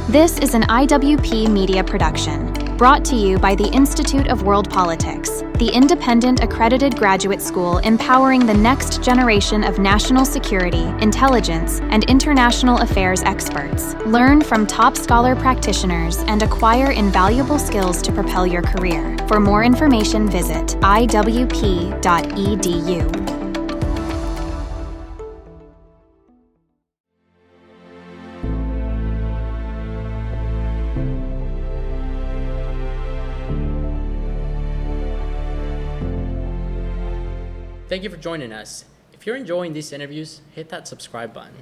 This is an IWP media production, brought to you by the Institute of World Politics, the independent accredited graduate school empowering the next generation of national security, intelligence, and international affairs experts. Learn from top scholar practitioners and acquire invaluable skills to propel your career. For more information, visit iwp.edu. Thank you for joining us. If you're enjoying these interviews, hit that subscribe button.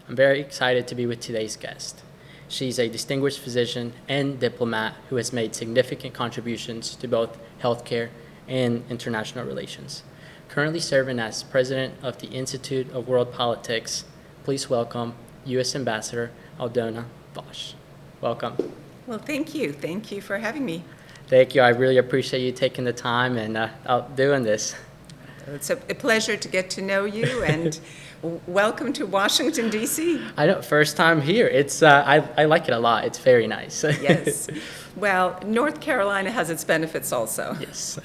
I'm very excited to be with today's guest. She's a distinguished physician and diplomat who has made significant contributions to both healthcare and international relations. Currently serving as president of the Institute of World Politics, please welcome U.S. Ambassador Aldona Z. Welcome. Well, thank you. Thank you for having me. Thank you. I really appreciate you taking the time and doing this. It's a pleasure to get to know you, and welcome to Washington, D.C. I know, first time here. It's I like it a lot. It's very nice. Yes. Well, North Carolina has its benefits also. Yes.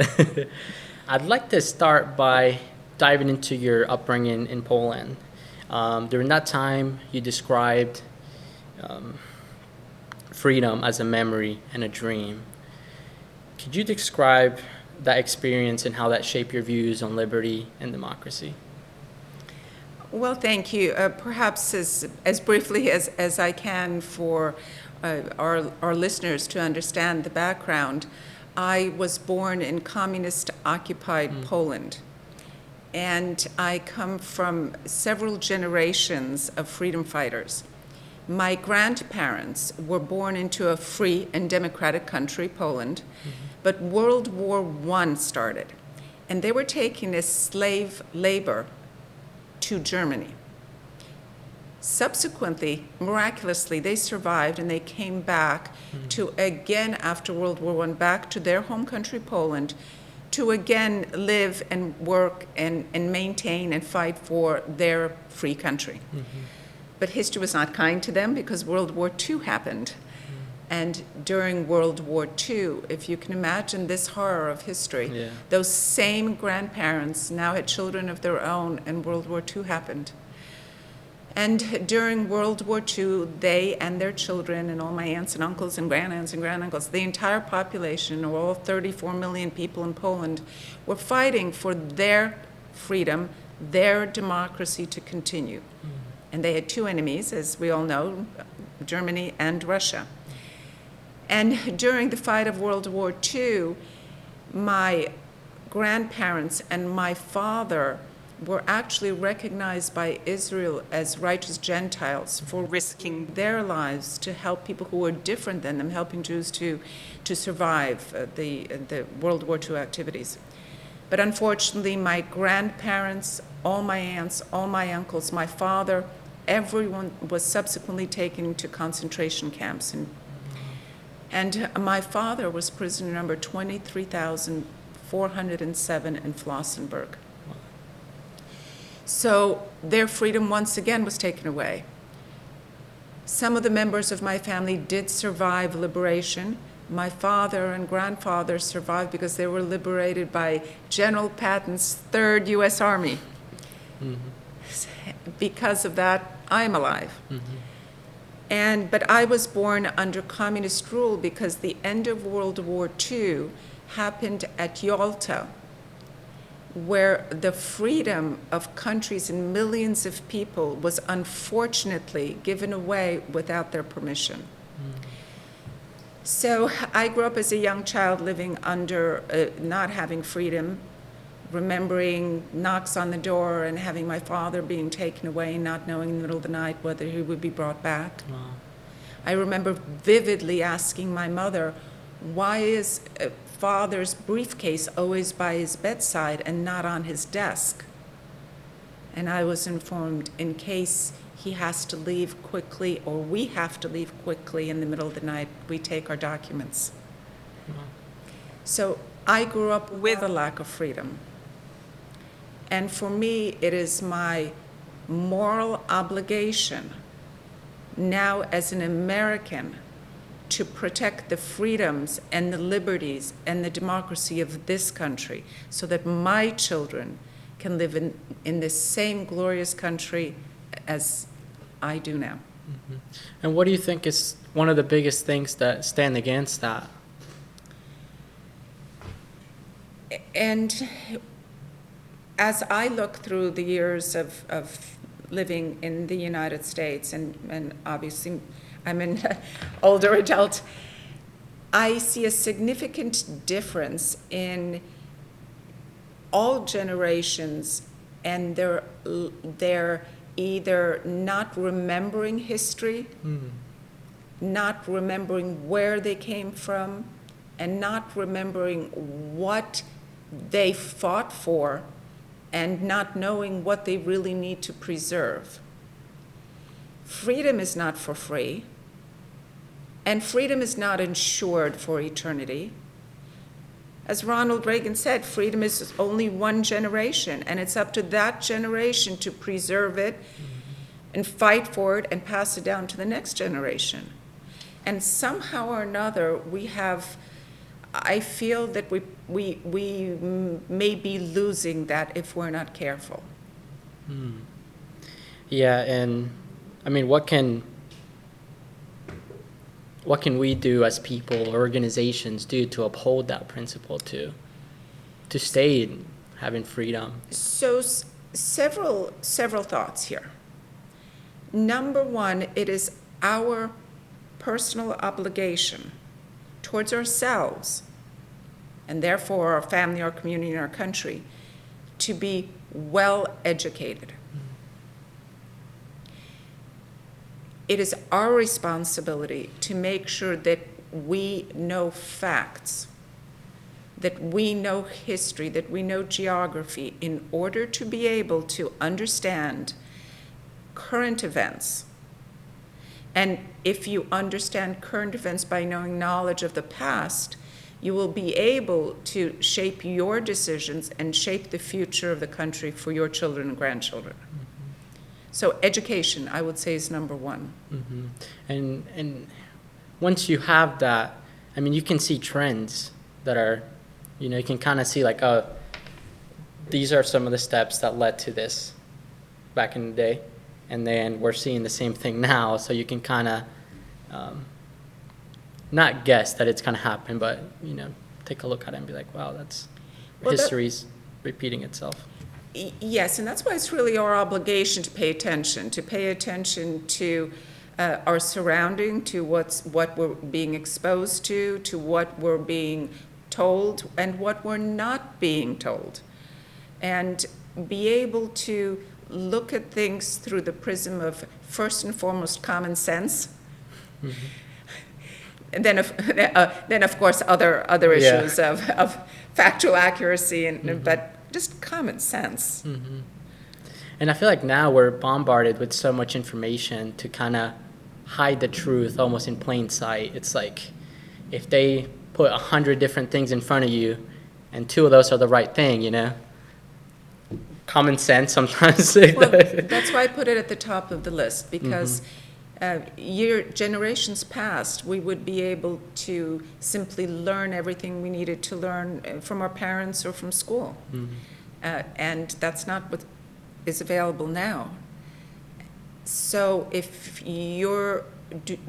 I'd like to start by diving into your upbringing in Poland. During that time, you described freedom as a memory and a dream. Could you describe that experience and how that shaped your views on liberty and democracy? Well, thank you. Perhaps as briefly as I can for our listeners to understand the background, I was born in communist-occupied Poland, and I come from several generations of freedom fighters. My grandparents were born into a free and democratic country, Poland, but World War I started, and they were taking as slave labor to Germany. Subsequently, miraculously, they survived and they came back to again, after World War I, back to their home country, Poland, to again live and work and maintain and fight for their free country. But history was not kind to them because World War II happened. And during World War II, if you can imagine this horror of history, those same grandparents now had children of their own, and World War II happened. And during World War II, they and their children and all my aunts and uncles and granduncles, the entire population, or all 34 million people in Poland, were fighting for their freedom, their democracy to continue. And they had two enemies, as we all know, Germany and Russia. And during the fight of World War II, my grandparents and my father were actually recognized by Israel as righteous Gentiles for risking their lives to help people who were different than them, helping Jews to survive the World War II activities. But unfortunately, my grandparents, all my aunts, all my uncles, my father, everyone was subsequently taken to concentration camps. And my father was prisoner number 23,407 in Flossenburg. So their freedom once again was taken away. Some of the members of my family did survive liberation. My father and grandfather survived because they were liberated by General Patton's 3rd U.S. Army. Because of that, I'm alive. But I was born under communist rule because the end of World War II happened at Yalta, where the freedom of countries and millions of people was unfortunately given away without their permission. So I grew up as a young child living under not having freedom, remembering knocks on the door and having my father being taken away, not knowing in the middle of the night whether he would be brought back. Wow. I remember vividly asking my mother, why is father's briefcase always by his bedside and not on his desk? And I was informed, in case he has to leave quickly or we have to leave quickly in the middle of the night, we take our documents. Wow. So I grew up with a lack of freedom. And for me, it is my moral obligation now as an American to protect the freedoms and the liberties and the democracy of this country so that my children can live in this same glorious country as I do now. Mm-hmm. And what do you think is one of the biggest things that stand against that? And as I look through the years of living in the United States, and obviously I'm an older adult, I see a significant difference in all generations, and they're either not remembering history, not remembering where they came from, and not remembering what they fought for, and not knowing what they really need to preserve. Freedom is not for free, and freedom is not insured for eternity. As Ronald Reagan said, freedom is only one generation, and it's up to that generation to preserve it and fight for it and pass it down to the next generation. And somehow or another, I feel that we may be losing that if we're not careful. Yeah, and I mean, what can we do as people, organizations do to uphold that principle, to stay in having freedom? So several thoughts here. Number one, it is our personal obligation towards ourselves, and therefore our family, our community, and our country, to be well educated. It is our responsibility to make sure that we know facts, that we know history, that we know geography, in order to be able to understand current events. And if you understand current events by knowing knowledge of the past, you will be able to shape your decisions and shape the future of the country for your children and grandchildren. So education, I would say, is number one. Mm-hmm. And once you have that, I mean, you can see trends that are, you can kind of see like, oh, these are some of the steps that led to this back in the day. And then we're seeing the same thing now. So you can kind of not guess that it's going to happen, but, take a look at it and be like, wow, history's repeating itself. Yes, and that's why it's really our obligation to pay attention to our surrounding, to what we're being exposed to what we're being told, and what we're not being told. And be able to look at things through the prism of, first and foremost, common sense. Mm-hmm. And then of course, other issues of factual accuracy, but just common sense. Mm-hmm. And I feel like now we're bombarded with so much information to kind of hide the truth almost in plain sight. It's like if they put 100 different things in front of you and 2 of those are the right thing, common sense sometimes. Well, that's why I put it at the top of the list, because generations past, we would be able to simply learn everything we needed to learn from our parents or from school. And that's not what is available now. So if you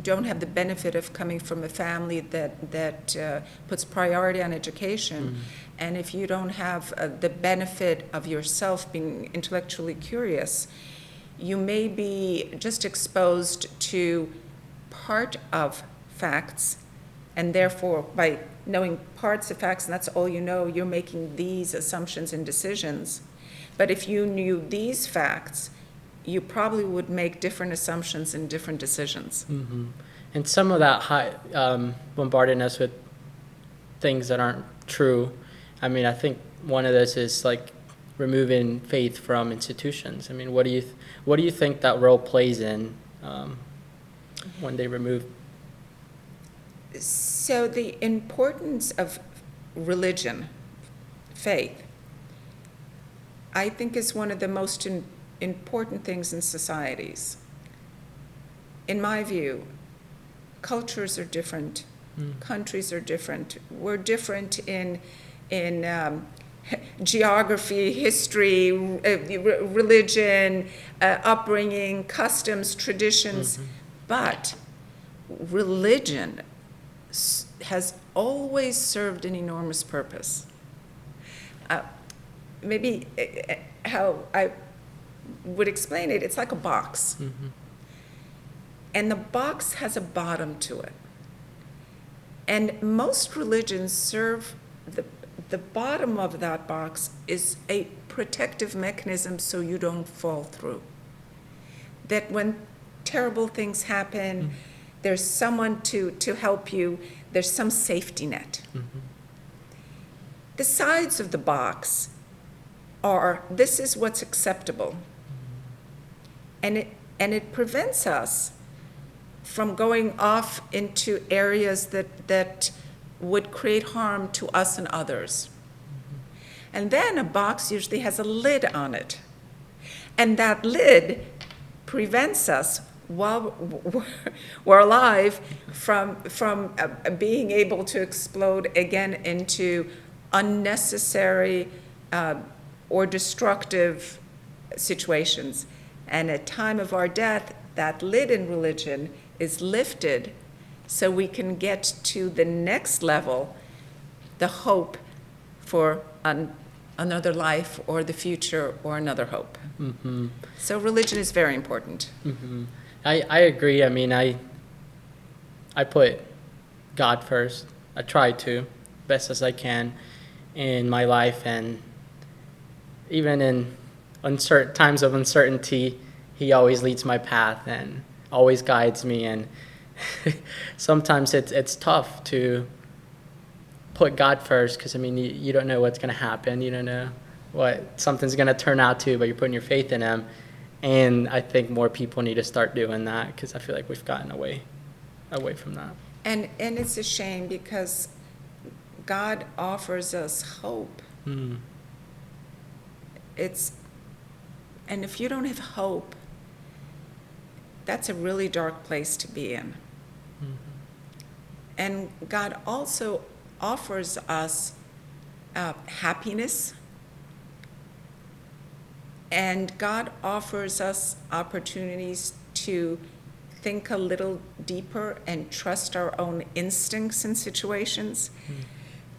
don't have the benefit of coming from a family that puts priority on education, and if you don't have the benefit of yourself being intellectually curious, you may be just exposed to part of facts, and therefore by knowing parts of facts, and that's all you know, you're making these assumptions and decisions. But if you knew these facts, you probably would make different assumptions and different decisions. Mm-hmm. And some of that bombarding us with things that aren't true. I mean, I think one of those is like removing faith from institutions. I mean, what do you think that role plays in when they remove? So the importance of religion, faith, I think is one of the most important things in societies. in my view, cultures are different, countries are different. We're different in geography, history, religion, upbringing, customs, traditions, but religion has always served an enormous purpose. Maybe how I would explain it, it's like a box. And the box has a bottom to it. And most religions serve the bottom of that box is a protective mechanism so you don't fall through. That when terrible things happen, there's someone to help you, there's some safety net. The sides of the box are, this is what's acceptable. And it prevents us from going off into areas that would create harm to us and others. And then a box usually has a lid on it. And that lid prevents us, while we're alive, from being able to explode again into unnecessary or destructive situations. And at time of our death, that lid in religion is lifted so we can get to the next level, the hope for another life or the future or another hope. So religion is very important. I agree. I mean, I put God first. I try to, best as I can in my life, and even in times of uncertainty, He always leads my path and always guides me. And sometimes it's tough to put God first because, I mean, you don't know what's going to happen. You don't know what something's going to turn out to, but you're putting your faith in Him. And I think more people need to start doing that because I feel like we've gotten away from that. And it's a shame because God offers us hope. And if you don't have hope, that's a really dark place to be in. And God also offers us happiness, and God offers us opportunities to think a little deeper and trust our own instincts in situations.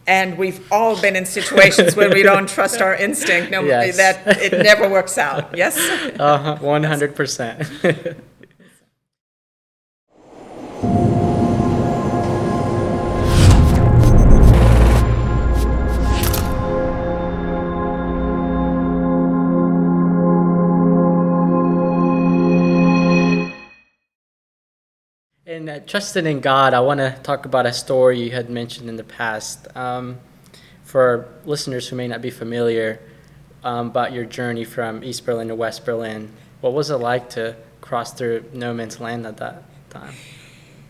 And we've all been in situations when we don't trust our instinct, Yes. that it never works out. Yes? 100%. And trusting in God, I want to talk about a story you had mentioned in the past. For listeners who may not be familiar about your journey from East Berlin to West Berlin, what was it like to cross through no man's land at that time?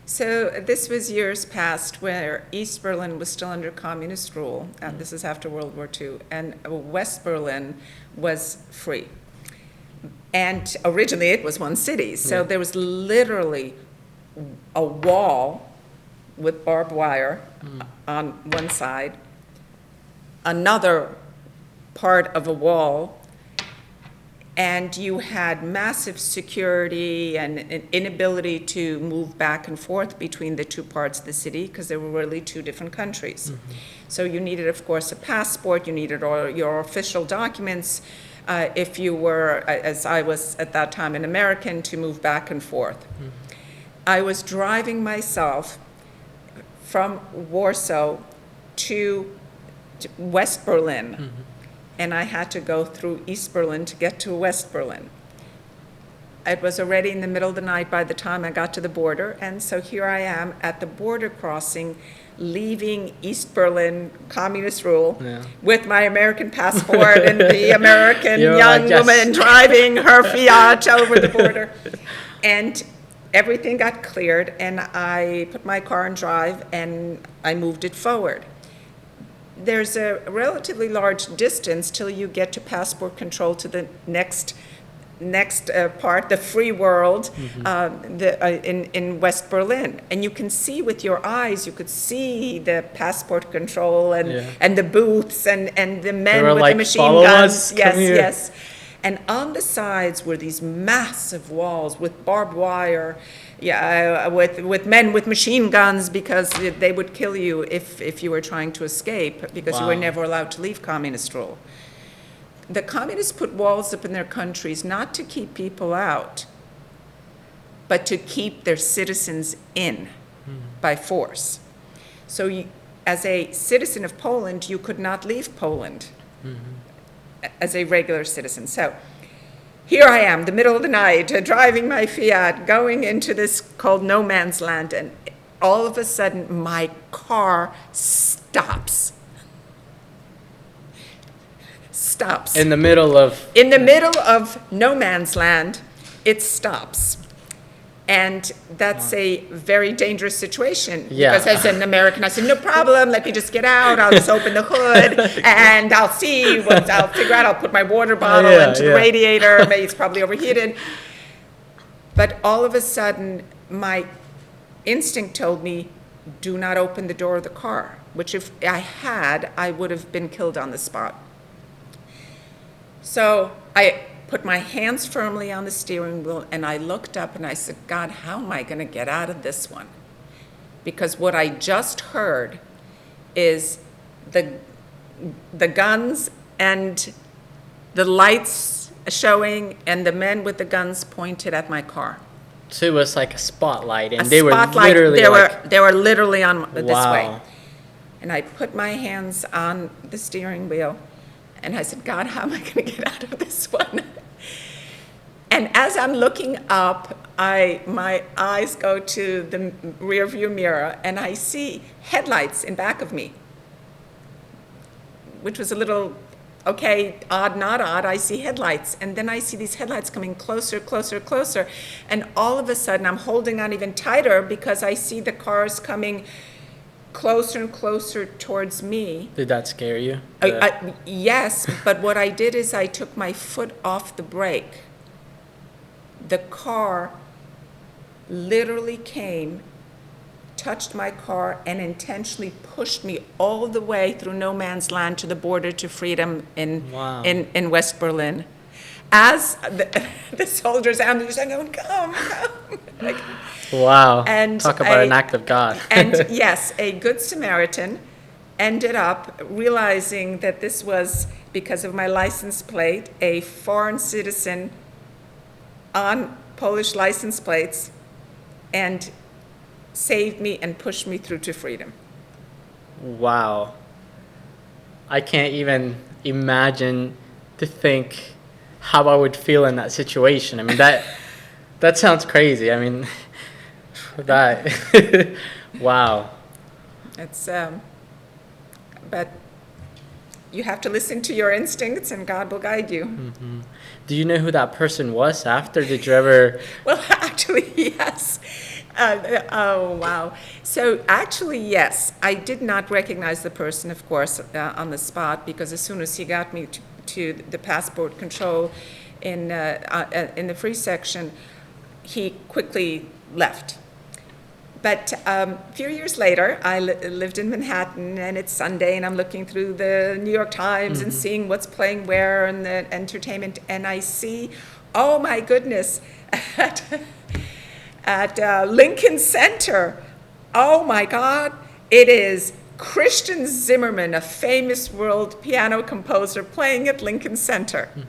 So this was years past where East Berlin was still under communist rule, and this is after World War II, and West Berlin was free. And originally it was one city, so there was literally a wall with barbed wire on one side, another part of a wall, and you had massive security and an inability to move back and forth between the two parts of the city because they were really two different countries. So you needed, of course, a passport, you needed all your official documents, if you were, as I was at that time, an American, to move back and forth. I was driving myself from Warsaw to West Berlin, and I had to go through East Berlin to get to West Berlin. It was already in the middle of the night by the time I got to the border, and so here I am at the border crossing, leaving East Berlin, communist rule, with my American passport and the American young woman driving her Fiat over the border. And everything got cleared, and I put my car in drive, and I moved it forward. There's a relatively large distance till you get to passport control to the next next part, the free world, in West Berlin. And you can see with your eyes, you could see the passport control and the booths and the men were with like, the machine "Follow guns. us, come Yes, here." yes. And on the sides were these massive walls with barbed wire, with men with machine guns, because they would kill you if you were trying to escape, because you were Wow. never allowed to leave communist rule. The communists put walls up in their countries not to keep people out, but to keep their citizens in by force. So as a citizen of Poland, you could not leave Poland as a regular citizen. So here I am, the middle of the night, driving my Fiat, going into this called no man's land, and all of a sudden my car stops. In the middle of no man's land, it stops. And that's a very dangerous situation. Yeah. Because as an American, I said, no problem, let me just get out, I'll just open the hood, and I'll see what I'll figure out. I'll put my water bottle into the radiator, maybe it's probably overheated. But all of a sudden, my instinct told me, do not open the door of the car, which if I had, I would have been killed on the spot. So I put my hands firmly on the steering wheel, and I looked up and I said, God, how am I going to get out of this one? Because what I just heard is the guns and the lights showing and the men with the guns pointed at my car. So it was like a spotlight, and They were literally on this Wow. way. And I put my hands on the steering wheel, and I said, God, how am I going to get out of this one? And as I'm looking up, my eyes go to the rear view mirror, and I see headlights in back of me, which was a little, okay, odd, not odd. I see headlights, and then I see these headlights coming closer, closer, closer, and all of a sudden I'm holding on even tighter because I see the cars coming closer and closer towards me. Did that scare you? Yes, but what I did is I took my foot off the brake. The car literally came, touched my car, and intentionally pushed me all the way through no man's land to the border to freedom in West Berlin. As the soldiers and they're saying, come. Like, wow. And talk about an act of God. And yes, a good Samaritan ended up realizing that this was, because of my license plate, a foreign citizen on Polish license plates, and saved me and pushed me through to freedom. Wow. I can't even imagine to think how I would feel in that situation. I mean, that sounds crazy. I mean, that, wow. It's, but you have to listen to your instincts, and God will guide you. Mm-hmm. Do you know who that person was after? Did you ever? Well, actually, yes. Oh, wow. So actually, yes. I did not recognize the person, of course, on the spot, because as soon as he got me to the passport control in the free section, he quickly left. But a few years later, I lived in Manhattan, and it's Sunday, and I'm looking through the New York Times and seeing what's playing where and the entertainment, and I see, oh my goodness, at Lincoln Center, oh my God, it is Christian Zimmerman, a famous world piano composer, playing at Lincoln Center. Mm-hmm.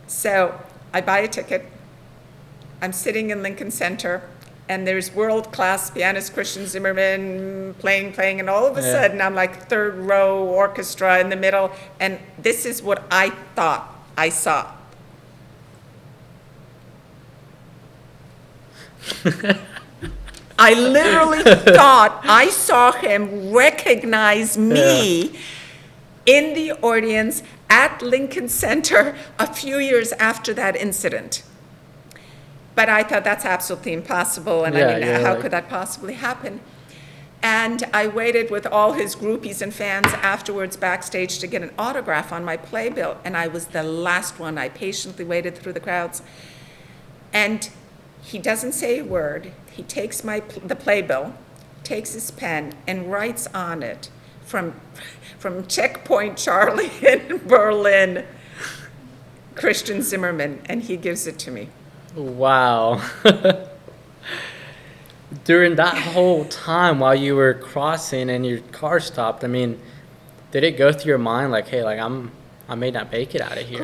So I buy a ticket. I'm sitting in Lincoln Center, and there's world-class pianist Christian Zimmerman playing, and all of a sudden I'm like third row orchestra in the middle, and this is what I thought I saw. I literally thought I saw him recognize me in the audience at Lincoln Center a few years after that incident. But I thought that's absolutely impossible, and I mean, how could that possibly happen? And I waited with all his groupies and fans afterwards backstage to get an autograph on my playbill, and I was the last one. I patiently waited through the crowds. And he doesn't say a word. He takes the playbill, takes his pen, and writes on it from Checkpoint Charlie in Berlin, Christian Zimmerman, and he gives it to me. Wow. During that whole time while you were crossing and your car stopped, I mean, did it go through your mind like, hey, like I may not make it out of here?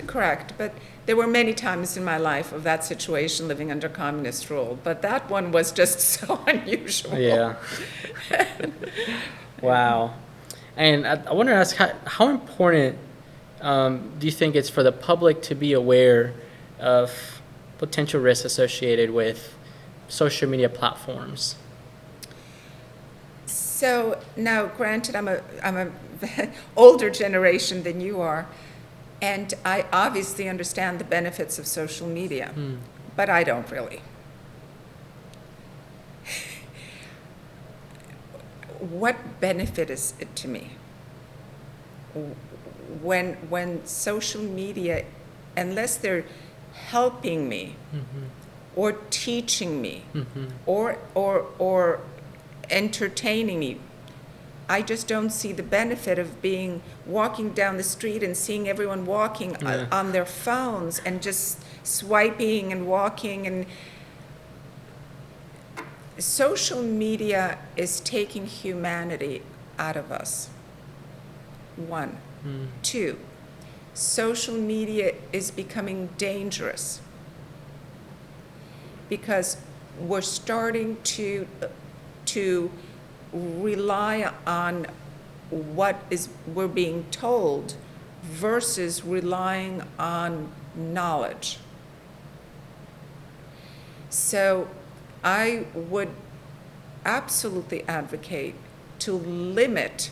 Correct. But there were many times in my life of that situation living under communist rule, but that one was just so unusual. Yeah. Wow. And I want to ask, how important do you think it's for the public to be aware of potential risks associated with social media platforms? So now, granted, I'm a older generation than you are, and I obviously understand the benefits of social media, but I don't really. What benefit is it to me when social media, unless they're helping me or teaching me or entertaining me, I just don't see the benefit of walking down the street and seeing everyone walking on their phones and just swiping and walking. And social media is taking humanity out of us. One. Two, social media is becoming dangerous because we're starting to rely on what we're being told versus relying on knowledge. So I would absolutely advocate to limit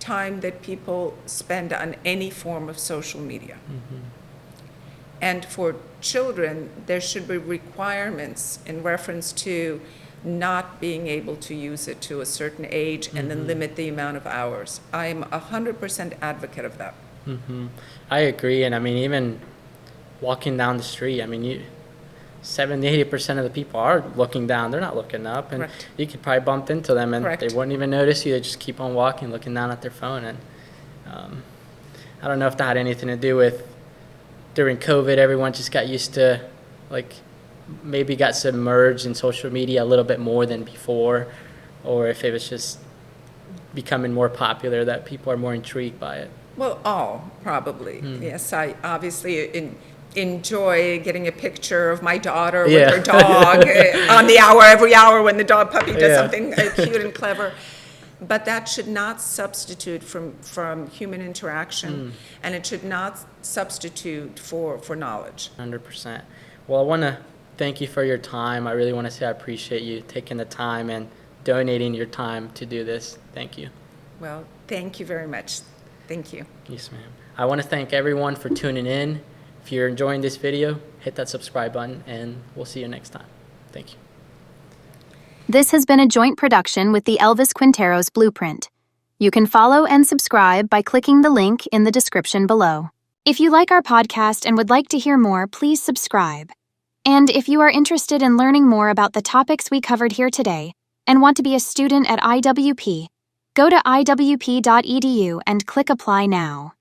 time that people spend on any form of social media. And for children, there should be requirements in reference to not being able to use it to a certain age and then limit the amount of hours. I am 100% advocate of that. I agree. And I mean, even walking down the street, I mean, 70-80% of the people are looking down. They're not looking up. And Correct. you could probably bump into them and Correct. they wouldn't even notice you. They just keep on walking, looking down at their phone. And I don't know if that had anything to do with during COVID, everyone just got used to, like, maybe got submerged in social media a little bit more than before, or if it was just becoming more popular that people are more intrigued by it. Well, all probably. Yes, I obviously enjoy getting a picture of my daughter with her dog on the hour, every hour when the dog puppy does something cute and clever. But that should not substitute from human interaction, and it should not substitute for knowledge. 100%. Well, I want to thank you for your time. I really want to say I appreciate you taking the time and donating your time to do this. Thank you. Well, thank you very much. Thank you. Yes, ma'am. I want to thank everyone for tuning in. If you're enjoying this video, hit that subscribe button, and we'll see you next time. Thank you. This has been a joint production with the Elvis Quinteros Blueprint. You can follow and subscribe by clicking the link in the description below. If you like our podcast and would like to hear more, please subscribe. And if you are interested in learning more about the topics we covered here today and want to be a student at IWP, go to iwp.edu and click Apply Now.